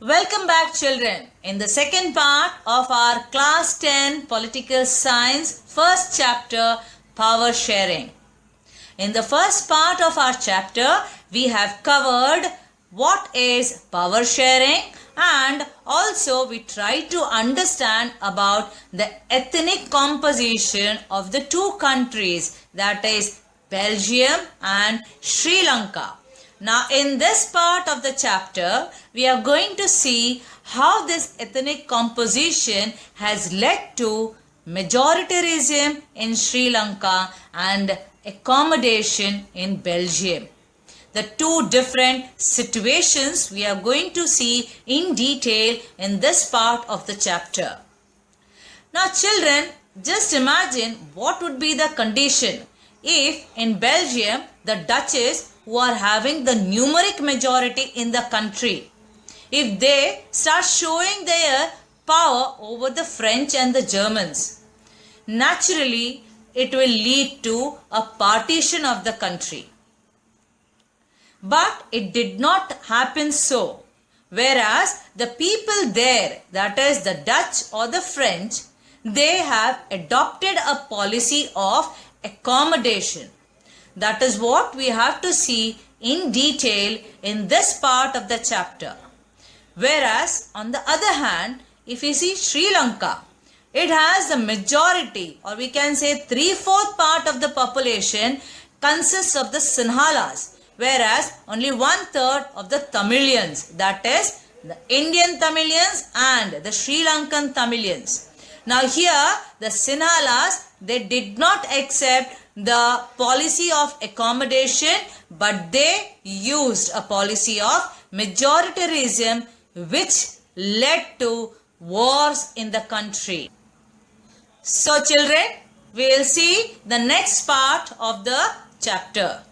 Welcome back, children. In the second part of our class 10 political science first chapter, power sharing. In the first part of our chapter, we have covered what is power sharing, and also we try to understand about the ethnic composition of the two countries, that is Belgium and Sri Lanka. Now in this part of the chapter, we are going to see how this ethnic composition has led to majoritarianism in Sri Lanka and accommodation in Belgium. The two different situations we are going to see in detail in this part of the chapter. Now children, just imagine what would be the condition if in Belgium the Dutches, who are having the numeric majority in the country, if they start showing their power over the French and the Germans. Naturally, it will lead to a partition of the country. But it did not happen so. Whereas the people there, that is the Dutch or the French, they have adopted a policy of accommodation. That is what we have to see in detail in this part of the chapter. Whereas on the other hand, if you see Sri Lanka, it has the majority, or we can say 3/4 part of the population consists of the Sinhalas, whereas only 1/3 of the Tamilians, that is the Indian Tamilians and the Sri Lankan Tamilians. Now here the Sinhalas, they did not accept the policy of accommodation, but they used a policy of majoritarianism, which led to wars in the country. So children, we will see the next part of the chapter.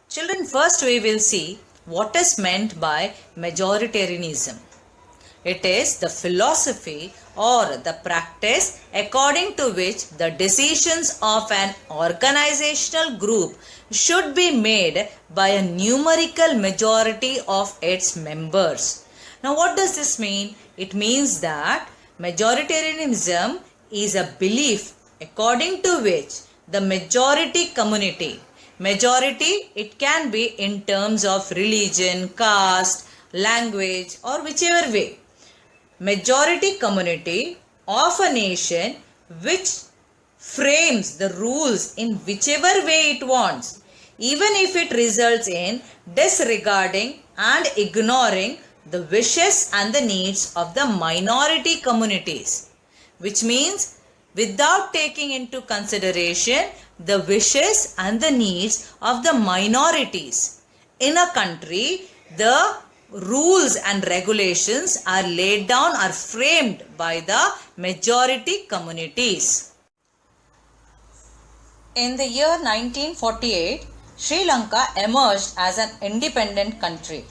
Children, first we will see what is meant by majoritarianism. It is the philosophy or the practice according to which the decisions of an organizational group should be made by a numerical majority of its members. Now what does this mean? It means that majoritarianism is a belief according to which the majority community, majority it can be in terms of religion, caste, language or whichever way, majority community of a nation which frames the rules in whichever way it wants, even if it results in disregarding and ignoring the wishes and the needs of the minority communities, which means without taking into consideration the wishes and the needs of the minorities. In a country, the rules and regulations are laid down, are framed by the majority communities. In the year 1948, Sri Lanka emerged as an independent country.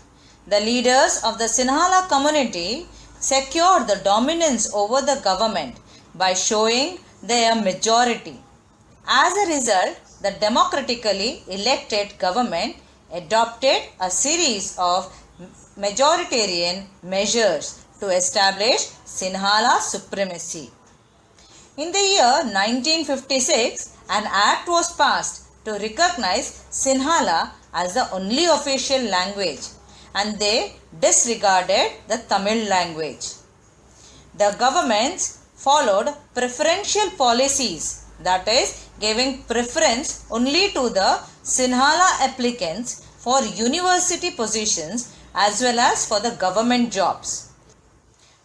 The leaders of the Sinhala community secured the dominance over the government by showing their majority. As a result, the democratically elected government adopted a series of majoritarian measures to establish Sinhala supremacy. In the year 1956, an act was passed to recognize Sinhala as the only official language, and they disregarded the Tamil language. The governments followed preferential policies, that is, giving preference only to the Sinhala applicants for university positions as well as for the government jobs.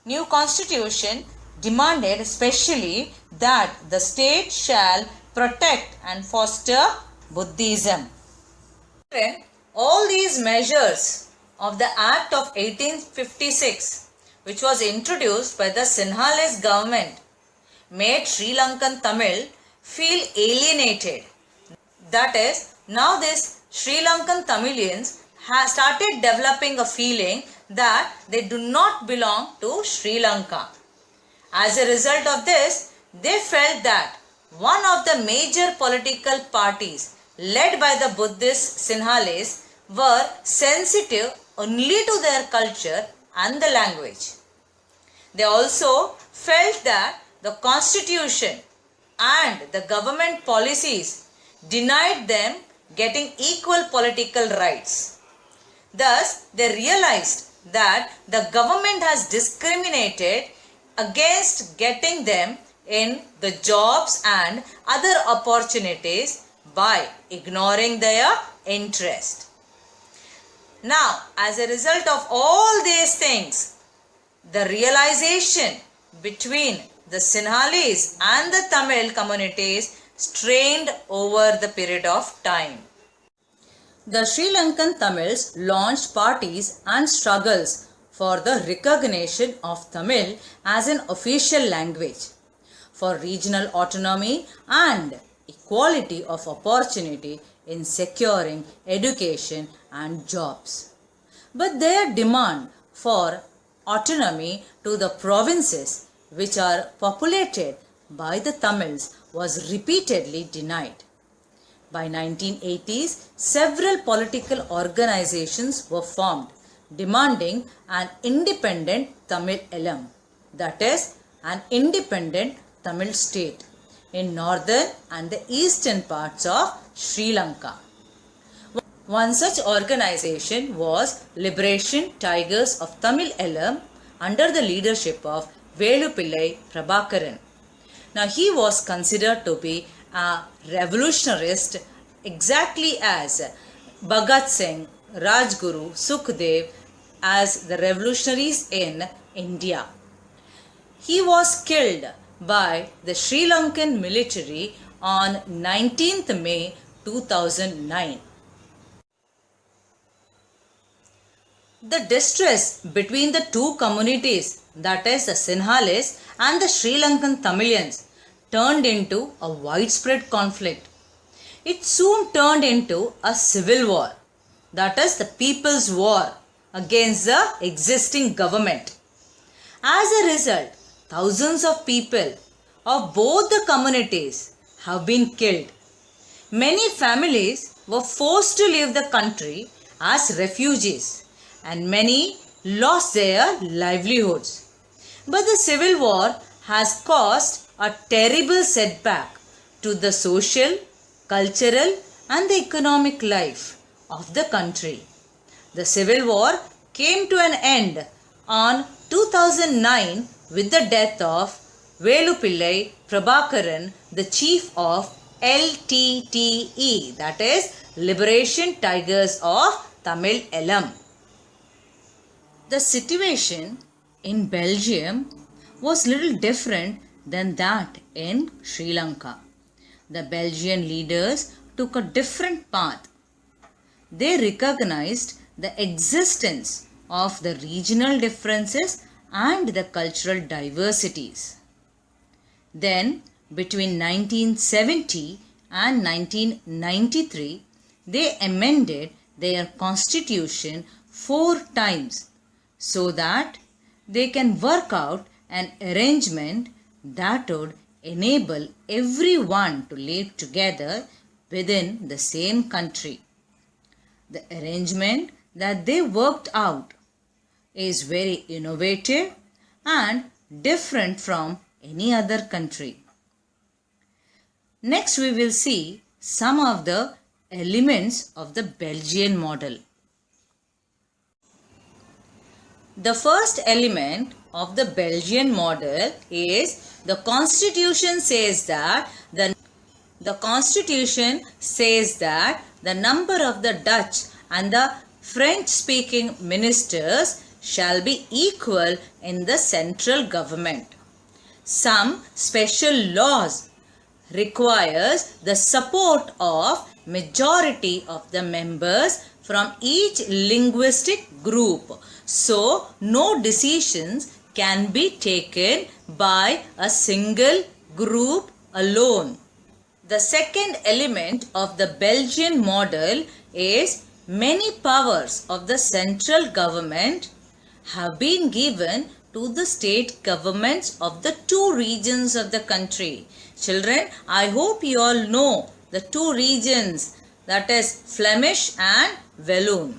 New constitution demanded specially that the state shall protect and foster Buddhism. All these measures of the Act of 1856, which was introduced by the Sinhalese government, made Sri Lankan Tamil feel alienated. That is, now these Sri Lankan Tamilians started developing a feeling that they do not belong to Sri Lanka. As a result of this, they felt that one of the major political parties led by the Buddhist Sinhalese were sensitive only to their culture and the language. They also felt that the constitution and the government policies denied them getting equal political rights. Thus, they realized that the government has discriminated against getting them in the jobs and other opportunities by ignoring their interest. Now, as a result of all these things, the realization between the Sinhalese and the Tamil communities strained over the period of time. The Sri Lankan Tamils launched parties and struggles for the recognition of Tamil as an official language, for regional autonomy and equality of opportunity in securing education and jobs. But their demand for autonomy to the provinces which are populated by the Tamils was repeatedly denied. By 1980s, several political organizations were formed demanding an independent Tamil Elam, that is, an independent Tamil state in northern and the eastern parts of Sri Lanka. One such organization was Liberation Tigers of Tamil Elam under the leadership of Velupillai Prabhakaran. Now, he was considered to be a revolutionist exactly as Bhagat Singh, Rajguru, Sukhdev as the revolutionaries in India. He was killed by the Sri Lankan military on 19th May 2009. The distress between the two communities, that is the Sinhalese and the Sri Lankan Tamilians, turned into a widespread conflict. It soon turned into a civil war, that is the people's war against the existing government. As a result, thousands of people of both the communities have been killed. Many families were forced to leave the country as refugees, and many lost their livelihoods. But the civil war has caused a terrible setback to the social, cultural and the economic life of the country. The civil war came to an end on 2009 with the death of Velupillai Prabhakaran, the chief of LTTE, that is Liberation Tigers of Tamil Elam. The situation in Belgium was little different than that in Sri Lanka. The Belgian leaders took a different path. They recognized the existence of the regional differences and the cultural diversities. Then, between 1970 and 1993, they amended their constitution 4 times so that they can work out an arrangement that would enable everyone to live together within the same country. The arrangement that they worked out is very innovative and different from any other country. Next, we will see some of the elements of the Belgian model. The first element of the Belgian model is the constitution says that the number of the Dutch and the French speaking ministers shall be equal in the central government. Some special laws requires the support of majority of the members from each linguistic group. So, no decisions can be taken by a single group alone. The second element of the Belgian model is many powers of the central government have been given to the state governments of the 2 regions of the country. Children, I hope you all know the 2 regions, that is Flemish and Walloon.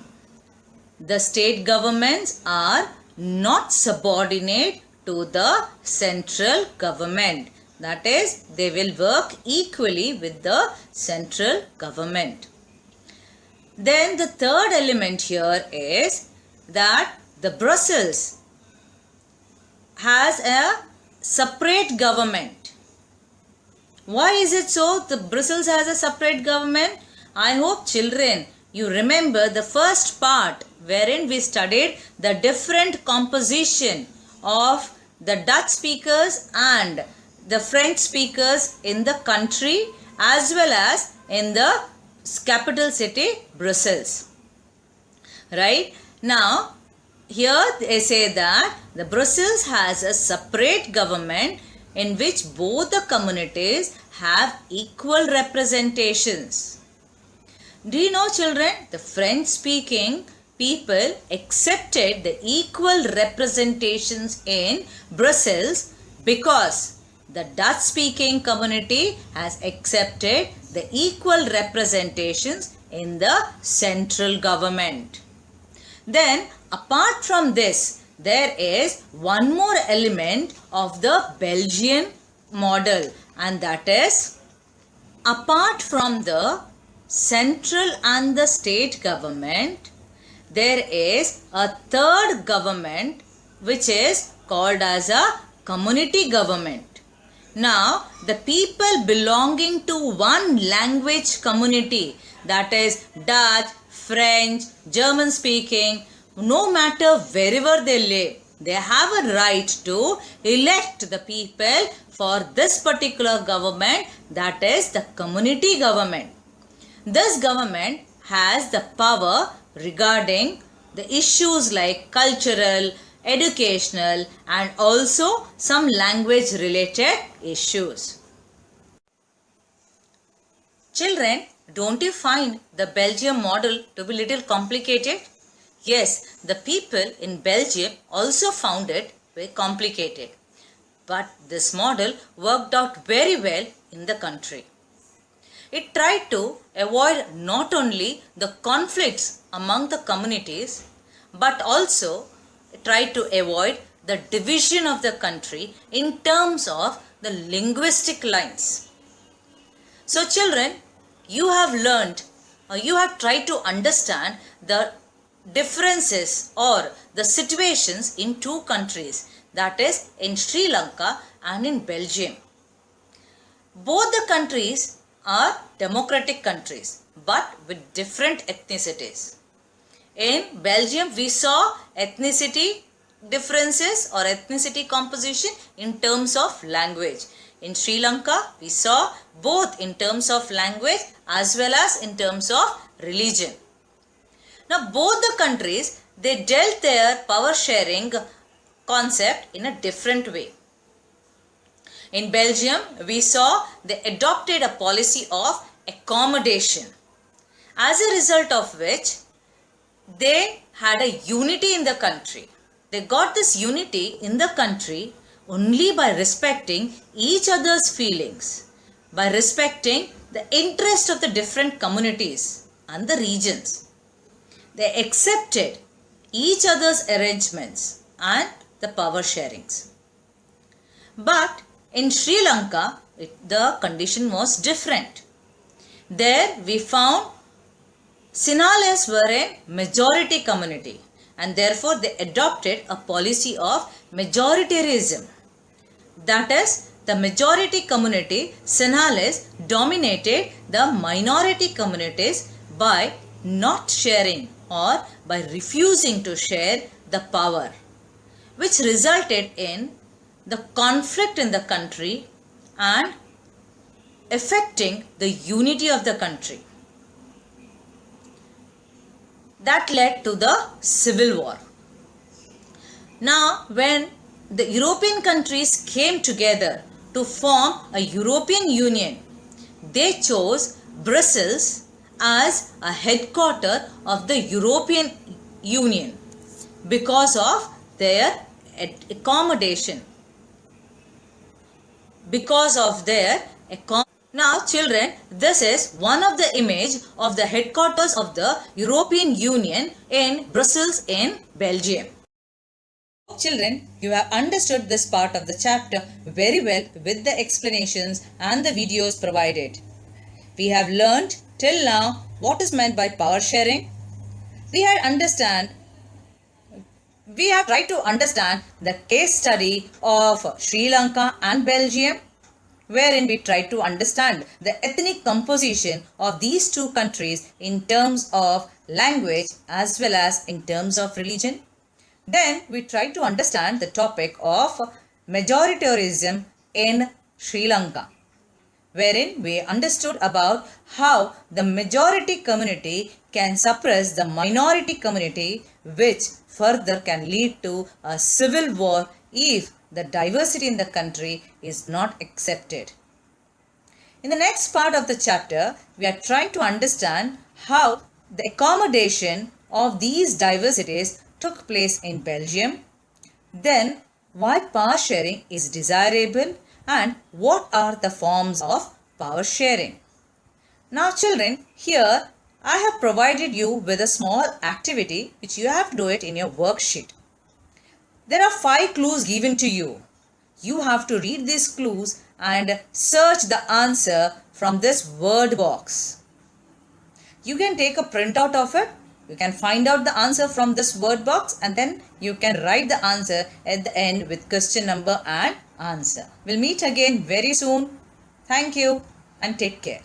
The state governments are not subordinate to the central government. That is, they will work equally with the central government. Then the third element here is that the Brussels has a separate government. Why is it so? The Brussels has a separate government. I hope children, you remember the first part wherein we studied the different composition of the Dutch speakers and the French speakers in the country as well as in the capital city Brussels. Right? Now, here they say that the Brussels has a separate government in which both the communities have equal representations. Do you know, children, the French speaking people accepted the equal representations in Brussels because the Dutch speaking community has accepted the equal representations in the central government. Then apart from this, there is one more element of the Belgian model, and that is, apart from the central and the state government, there is a third government which is called as a community government. Now, the people belonging to one language community, that is Dutch, French, German speaking, no matter wherever they live, they have a right to elect the people for this particular government, that is the community government. This government has the power regarding the issues like cultural, educational and also some language related issues. Children, don't you find the Belgium model to be little complicated? Yes, the people in Belgium also found it very complicated. But this model worked out very well in the country. It tried to avoid not only the conflicts among the communities, but also tried to avoid the division of the country in terms of the linguistic lines. So children, you have learned or you have tried to understand the differences or the situations in two countries, that is in Sri Lanka and in Belgium. Both the countries are democratic countries but with different ethnicities. In Belgium, we saw ethnicity differences or ethnicity composition in terms of language. In Sri Lanka, we saw both in terms of language as well as in terms of religion. Now, both the countries, they dealt their power sharing concept in a different way. In Belgium, we saw they adopted a policy of accommodation, as a result of which they had a unity in the country. They got this unity in the country only by respecting each other's feelings, by respecting the interest of the different communities and the regions. They accepted each other's arrangements and the power sharings. But in Sri Lanka, the condition was different. There we found Sinhalese were a majority community and therefore they adopted a policy of majoritarianism. That is, the majority community, Sinhalese, dominated the minority communities by not sharing or by refusing to share the power, which resulted in the conflict in the country and affecting the unity of the country. That led to the civil war. Now, when the European countries came together to form a European Union, they chose Brussels as a headquarter of the European Union because of their accommodation. Because of their Now children, this is one of the image of the headquarters of the European Union in Brussels in Belgium. Children, you have understood this part of the chapter very well with the explanations and the videos provided. We have learned till now what is meant by power sharing. We have tried to understand the case study of Sri Lanka and Belgium, wherein we try to understand the ethnic composition of these two countries in terms of language as well as in terms of religion. Then we try to understand the topic of majoritarianism in Sri Lanka, wherein we understood about how the majority community can suppress the minority community, which further can lead to a civil war if the diversity in the country is not accepted. In the next part of the chapter, we are trying to understand how the accommodation of these diversities took place in Belgium, then why power sharing is desirable and what are the forms of power sharing. Now children, here I have provided you with a small activity which you have to do it in your worksheet. There are 5 clues given to you. You have to read these clues and search the answer from this word box. You can take a printout of it. You can find out the answer from this word box and then you can write the answer at the end with question number and answer. We'll meet again very soon. Thank you and take care.